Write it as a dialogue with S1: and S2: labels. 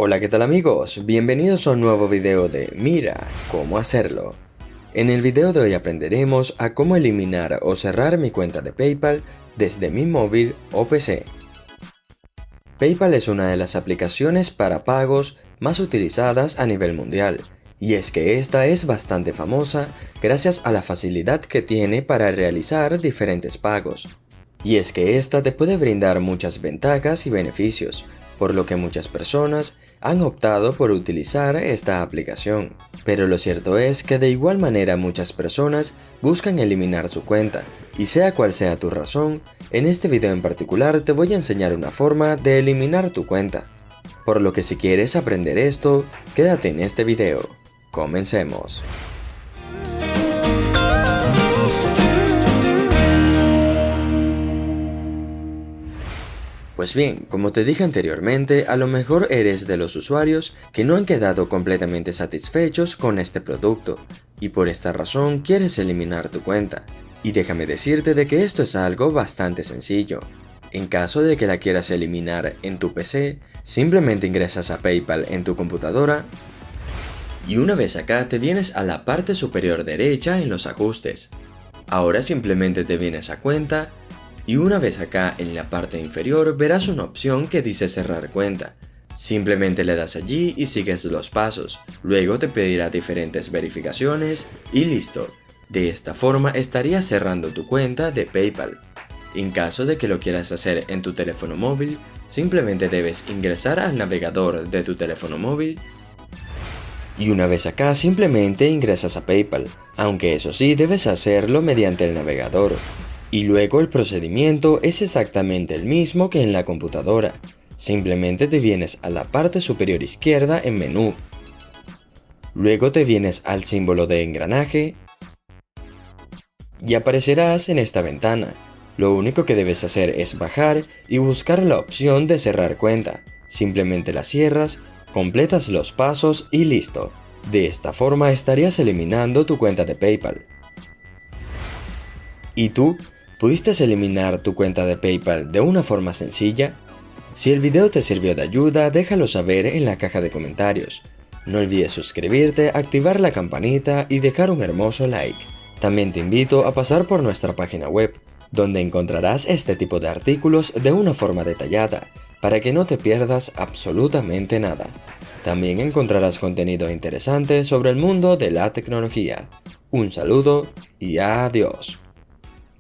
S1: Hola, ¿qué tal amigos? Bienvenidos a un nuevo video de Mira cómo hacerlo. En el video de hoy aprenderemos a cómo eliminar o cerrar mi cuenta de PayPal desde mi móvil o PC. PayPal es una de las aplicaciones para pagos más utilizadas a nivel mundial, y es que esta es bastante famosa gracias a la facilidad que tiene para realizar diferentes pagos. Y es que esta te puede brindar muchas ventajas y beneficios, por lo que muchas personas han optado por utilizar esta aplicación. Pero lo cierto es que de igual manera muchas personas buscan eliminar su cuenta, y sea cual sea tu razón, en este video en particular te voy a enseñar una forma de eliminar tu cuenta. Por lo que si quieres aprender esto, quédate en este video. Comencemos. Pues bien, como te dije anteriormente, a lo mejor eres de los usuarios que no han quedado completamente satisfechos con este producto, y por esta razón quieres eliminar tu cuenta. Y déjame decirte de que esto es algo bastante sencillo. En caso de que la quieras eliminar en tu PC, simplemente ingresas a PayPal en tu computadora, y una vez acá te vienes a la parte superior derecha en los ajustes. Ahora simplemente te vienes a cuenta, y una vez acá en la parte inferior verás una opción que dice cerrar cuenta. Simplemente le das allí y sigues los pasos, luego te pedirá diferentes verificaciones y listo. De esta forma estarías cerrando tu cuenta de PayPal. En caso de que lo quieras hacer en tu teléfono móvil, simplemente debes ingresar al navegador de tu teléfono móvil, y una vez acá simplemente ingresas a PayPal, aunque eso sí debes hacerlo mediante el navegador. Y luego el procedimiento es exactamente el mismo que en la computadora. Simplemente te vienes a la parte superior izquierda en menú. Luego te vienes al símbolo de engranaje y aparecerás en esta ventana. Lo único que debes hacer es bajar y buscar la opción de cerrar cuenta. Simplemente la cierras, completas los pasos y listo. De esta forma estarías eliminando tu cuenta de PayPal. ¿Y tú? ¿Pudiste eliminar tu cuenta de PayPal de una forma sencilla? Si el video te sirvió de ayuda, déjalo saber en la caja de comentarios. No olvides suscribirte, activar la campanita y dejar un hermoso like. También te invito a pasar por nuestra página web, donde encontrarás este tipo de artículos de una forma detallada, para que no te pierdas absolutamente nada. También encontrarás contenido interesante sobre el mundo de la tecnología. Un saludo y adiós.